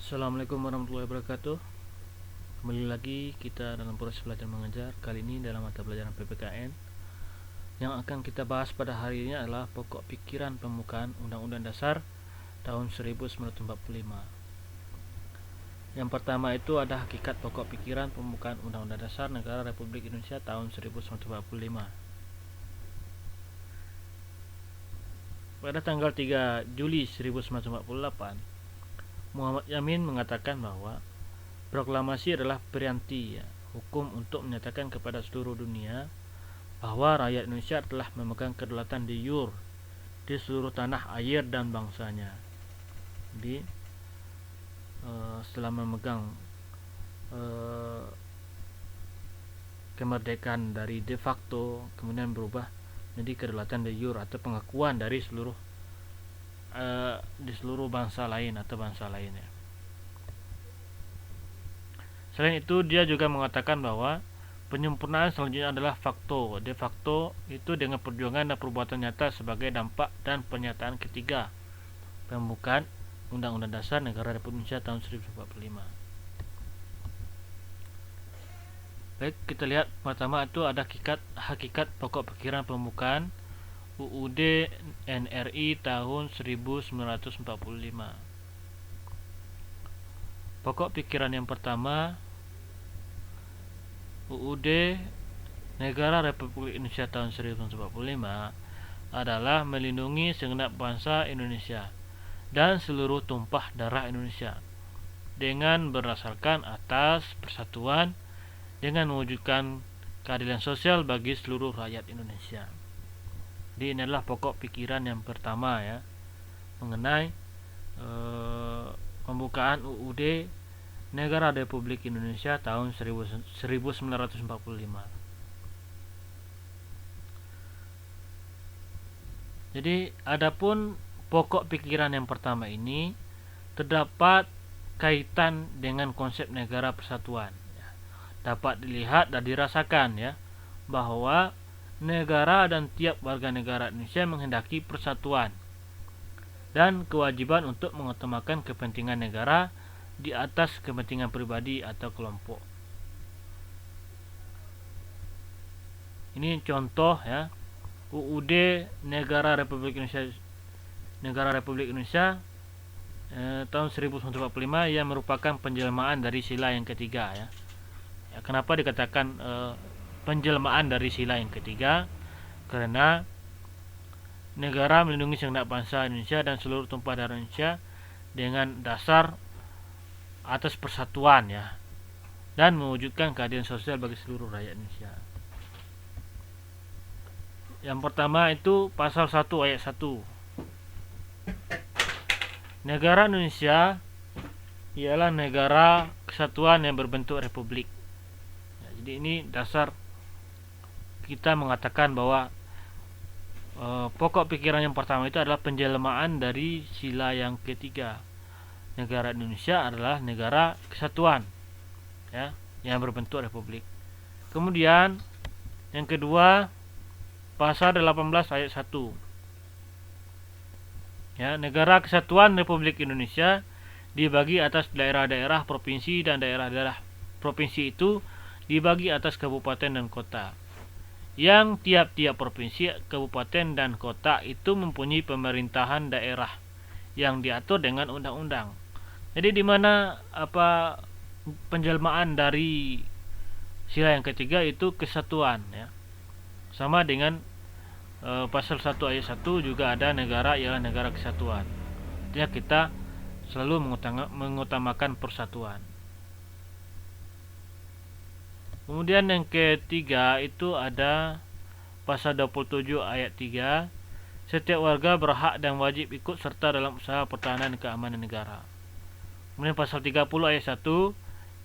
Assalamualaikum warahmatullahi wabarakatuh. Kembali lagi kita dalam proses belajar mengajar. Kali ini dalam mata pelajaran PPKN. Yang akan kita bahas pada hari ini adalah pokok pikiran pembukaan Undang-Undang Dasar tahun 1945. Yang pertama itu ada hakikat pokok pikiran pembukaan Undang-Undang Dasar Negara Republik Indonesia tahun 1945. Pada tanggal 3 Juli 1948, Muhammad Yamin mengatakan bahwa proklamasi adalah perianti hukum untuk menyatakan kepada seluruh dunia bahwa rakyat Indonesia telah memegang kedaulatan de jure di seluruh tanah air dan bangsanya. Jadi setelah memegang kemerdekaan dari de facto, kemudian berubah menjadi kedaulatan de jure atau pengakuan dari di seluruh bangsa lain atau bangsa lainnya. Selain itu, dia juga mengatakan bahwa penyempurnaan selanjutnya adalah fakto. De facto itu dengan perjuangan dan perbuatan nyata sebagai dampak dan pernyataan ketiga pembukaan Undang-Undang Dasar Negara Republik Indonesia tahun 1945. Baik, kita lihat pertama itu ada hakikat pokok pikiran pembukaan UUD NRI tahun 1945. Pokok pikiran yang pertama, UUD Negara Republik Indonesia tahun 1945 adalah melindungi segenap bangsa Indonesia dan seluruh tumpah darah Indonesia dengan berdasarkan atas persatuan dengan mewujudkan keadilan sosial bagi seluruh rakyat Indonesia. Jadi ini adalah pokok pikiran yang pertama mengenai pembukaan UUD Negara Republik Indonesia tahun 1945. Jadi adapun pokok pikiran yang pertama ini terdapat kaitan dengan konsep negara persatuan. Dapat dilihat dan dirasakan bahwa negara dan tiap warga negara Indonesia menghendaki persatuan dan kewajiban untuk mengutamakan kepentingan negara di atas kepentingan pribadi atau kelompok. Ini contoh UUD Negara Republik Indonesia tahun 1945 yang merupakan penjelmaan dari sila yang ketiga Kenapa dikatakan penjelmaan dari sila yang ketiga? Karena negara melindungi segenap bangsa Indonesia dan seluruh tumpah darah Indonesia dengan dasar atas persatuan dan mewujudkan keadilan sosial bagi seluruh rakyat Indonesia. Yang pertama itu pasal 1 ayat 1. Negara Indonesia ialah negara kesatuan yang berbentuk republik. Jadi ini dasar kita mengatakan bahwa pokok pikiran yang pertama itu adalah penjelmaan dari sila yang ketiga. Negara Indonesia adalah negara kesatuan yang berbentuk republik. Kemudian yang kedua, pasal 18 ayat 1. Negara Kesatuan Republik Indonesia dibagi atas daerah-daerah provinsi dan daerah-daerah provinsi itu dibagi atas kabupaten dan kota. Yang tiap-tiap provinsi, kabupaten dan kota itu mempunyai pemerintahan daerah yang diatur dengan undang-undang. Jadi di mana penjelmaan dari sila yang ketiga itu kesatuan Sama dengan pasal 1 ayat 1 juga ada negara ialah negara kesatuan. Artinya kita selalu mengutamakan persatuan. Kemudian yang ketiga itu ada pasal 27 ayat 3. Setiap warga berhak dan wajib ikut serta dalam usaha pertahanan dan keamanan negara. Kemudian pasal 30 ayat 1.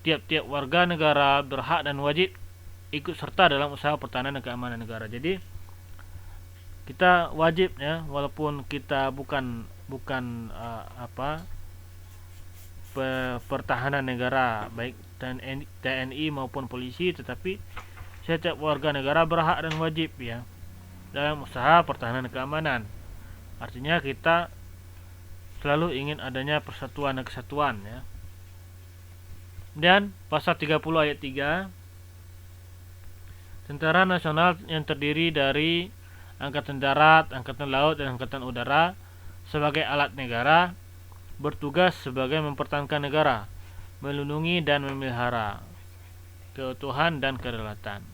Tiap-tiap warga negara berhak dan wajib ikut serta dalam usaha pertahanan dan keamanan negara. Jadi kita wajib walaupun kita bukan pertahanan negara baik TNI maupun polisi, tetapi setiap warga negara berhak dan wajib dalam usaha pertahanan dan keamanan. Artinya kita selalu ingin adanya persatuan dan kesatuan Dan pasal 30 ayat 3, Tentara Nasional yang terdiri dari Angkatan Darat, Angkatan Laut, dan Angkatan Udara sebagai alat negara bertugas sebagai mempertahankan negara, melindungi dan memelihara keutuhan dan kedaulatan.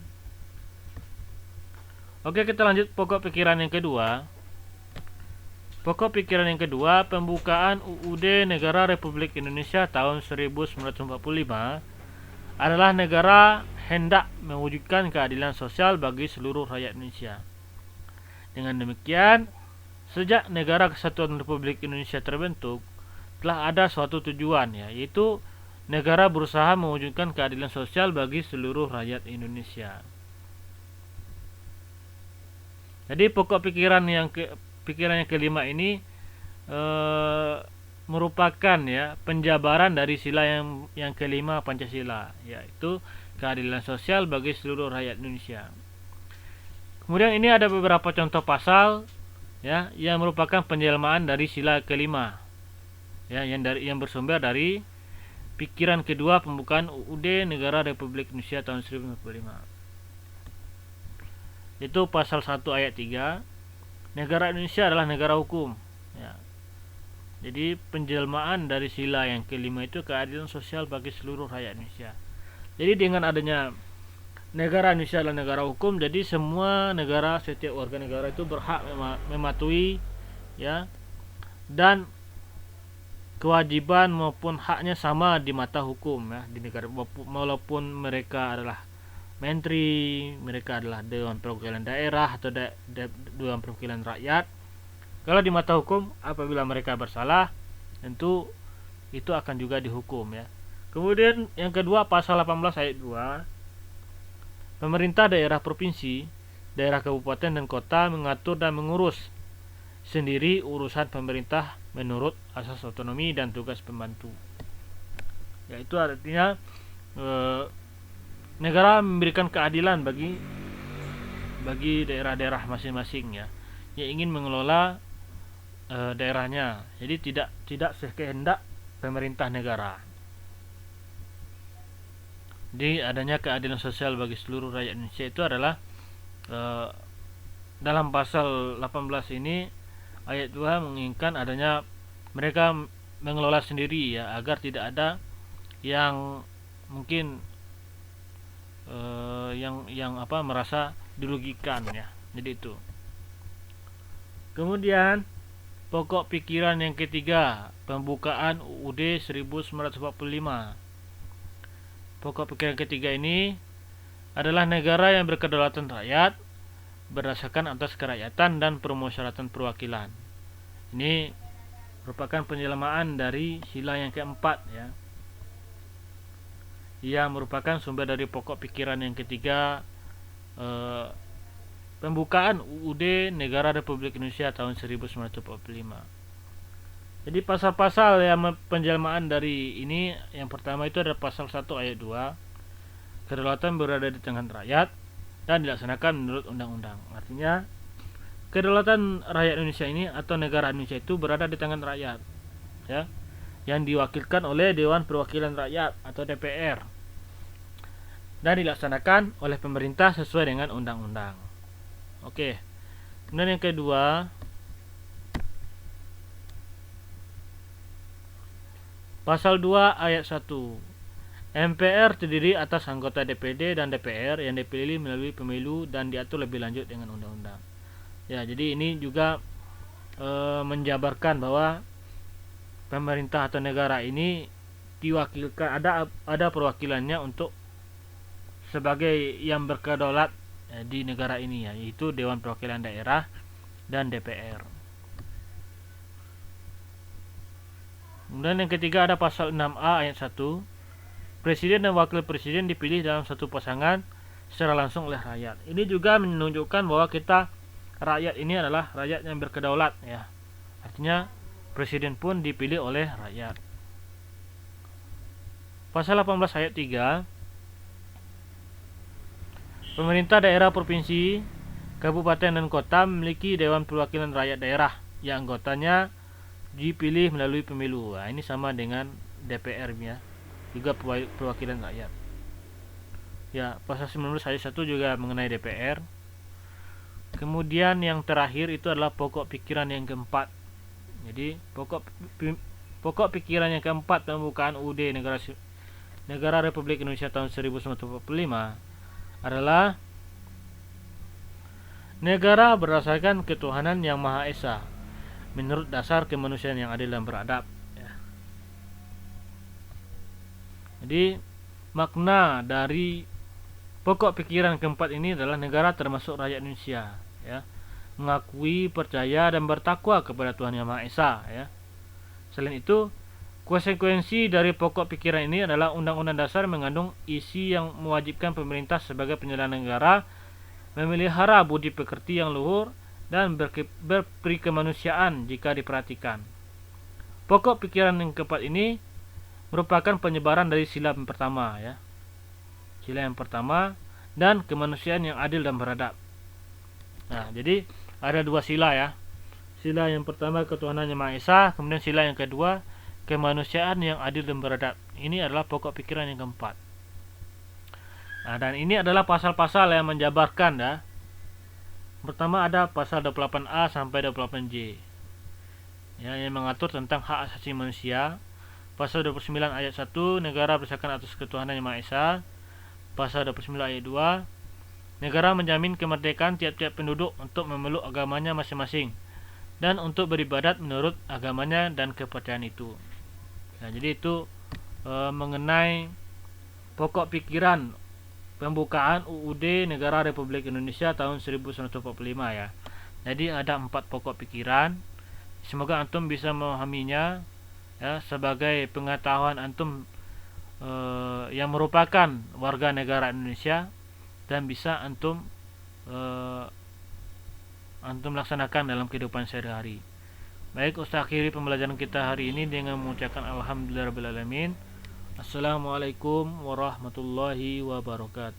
Oke, kita lanjut pokok pikiran yang kedua. Pokok pikiran yang kedua, pembukaan UUD Negara Republik Indonesia tahun 1945 adalah negara hendak mewujudkan keadilan sosial bagi seluruh rakyat Indonesia. Dengan demikian, sejak Negara Kesatuan Republik Indonesia terbentuk, telah ada suatu tujuan, yaitu negara berusaha mewujudkan keadilan sosial bagi seluruh rakyat Indonesia. Jadi pokok pikiran yang kelima ini merupakan penjabaran dari sila yang kelima Pancasila, yaitu keadilan sosial bagi seluruh rakyat Indonesia. Kemudian ini ada beberapa contoh pasal yang merupakan penjelmaan dari sila kelima, yang bersumber dari pikiran kedua pembukaan UUD Negara Republik Indonesia tahun 1945. Itu pasal 1 ayat 3, negara Indonesia adalah negara hukum. Jadi penjelmaan dari sila yang kelima itu keadilan sosial bagi seluruh rakyat Indonesia. Jadi dengan adanya negara Indonesia adalah negara hukum, jadi semua negara, setiap warga negara itu berhak mematuhi dan kewajiban maupun haknya sama di mata hukum di negara, walaupun mereka adalah menteri, mereka adalah Dewan Perwakilan Daerah atau Dewan Perwakilan Rakyat. Kalau di mata hukum, apabila mereka bersalah, tentu itu akan juga dihukum. Kemudian yang kedua, pasal 18 ayat 2, pemerintah daerah provinsi, daerah kabupaten dan kota mengatur dan mengurus sendiri urusan pemerintah menurut asas otonomi dan tugas pembantu. Itu artinya negara memberikan keadilan bagi daerah-daerah masing-masing yang ingin mengelola daerahnya. Jadi tidak sekehendak pemerintah negara. Jadi adanya keadilan sosial bagi seluruh rakyat Indonesia itu adalah dalam pasal 18 ini ayat 2 menginginkan adanya mereka mengelola sendiri agar tidak ada yang mungkin yang merasa dirugikan Jadi itu. Kemudian pokok pikiran yang ketiga, pembukaan UUD 1945. Pokok pikiran ketiga ini adalah negara yang berkedaulatan rakyat berdasarkan atas kerakyatan dan permusyawaratan perwakilan. Ini merupakan penjelmaan dari sila yang keempat yang merupakan sumber dari pokok pikiran yang ketiga, pembukaan UUD Negara Republik Indonesia tahun 1945. Jadi pasal-pasal yang penjelmaan dari ini, yang pertama itu ada pasal 1 ayat 2, kedaulatan berada di tangan rakyat dan dilaksanakan menurut undang-undang. Artinya kedaulatan rakyat Indonesia ini atau negara Indonesia itu berada di tangan rakyat, yang diwakilkan oleh Dewan Perwakilan Rakyat atau DPR, dan dilaksanakan oleh pemerintah sesuai dengan undang-undang. Oke. Kemudian yang kedua, pasal 2 ayat 1, MPR terdiri atas anggota DPD dan DPR yang dipilih melalui pemilu dan diatur lebih lanjut dengan undang-undang. Jadi ini juga menjabarkan bahwa pemerintah atau negara ini diwakilkan, ada perwakilannya untuk sebagai yang berkedaulat di negara ini, yaitu Dewan Perwakilan Daerah dan DPR. Kemudian yang ketiga ada pasal 6A ayat 1, Presiden dan Wakil Presiden dipilih dalam satu pasangan secara langsung oleh rakyat. Ini juga menunjukkan bahwa rakyat ini adalah rakyat yang berkedaulat Artinya presiden pun dipilih oleh rakyat. Pasal 18 ayat 3, pemerintah daerah provinsi, kabupaten dan kota memiliki Dewan Perwakilan Rakyat Daerah yang anggotanya dipilih melalui pemilu. Ini sama dengan DPR juga perwakilan rakyat. Ya, pasal 19 ayat 1 juga mengenai DPR. Kemudian yang terakhir itu adalah pokok pikiran yang keempat. Jadi pokok pikiran yang keempat pembukaan UUD Negara Republik Indonesia tahun 1945 adalah negara berdasarkan ketuhanan yang Maha Esa menurut dasar kemanusiaan yang adil dan beradab. Ya. Jadi makna dari pokok pikiran keempat ini adalah negara termasuk rakyat Indonesia, ya, mengakui, percaya dan bertakwa kepada Tuhan Yang Maha Esa, ya. Selain itu, konsekuensi dari pokok pikiran ini adalah Undang-Undang Dasar mengandung isi yang mewajibkan pemerintah sebagai penyelenggara negara memelihara budi pekerti yang luhur dan berperi kemanusiaan jika diperhatikan. Pokok pikiran yang keempat ini merupakan penyebaran dari sila yang pertama, ya. Sila yang pertama dan kemanusiaan yang adil dan beradab. Nah, jadi ada dua sila, ya. Sila yang pertama ketuhanan yang Maha Esa, kemudian sila yang kedua kemanusiaan yang adil dan beradab. Ini adalah pokok pikiran yang keempat. Nah, dan ini adalah pasal-pasal yang menjabarkan, ya. Pertama ada pasal 28A sampai 28J, ya, yang mengatur tentang hak asasi manusia. Pasal 29 ayat 1, negara berdasarkan atas ketuhanan yang Maha Esa. Pasal 29 ayat 2, negara menjamin kemerdekaan tiap-tiap penduduk untuk memeluk agamanya masing-masing dan untuk beribadat menurut agamanya dan kepercayaan itu. Nah, jadi itu mengenai pokok pikiran pembukaan UUD Negara Republik Indonesia tahun 1945, ya. Jadi ada 4 pokok pikiran. Semoga antum bisa memahaminya, ya, sebagai pengetahuan antum yang merupakan warga negara Indonesia dan bisa antum laksanakan dalam kehidupan sehari-hari. Baik, Ustaz akhiri pembelajaran kita hari ini dengan mengucapkan alhamdulillahirabbil alamin. Assalamualaikum warahmatullahi wabarakatuh.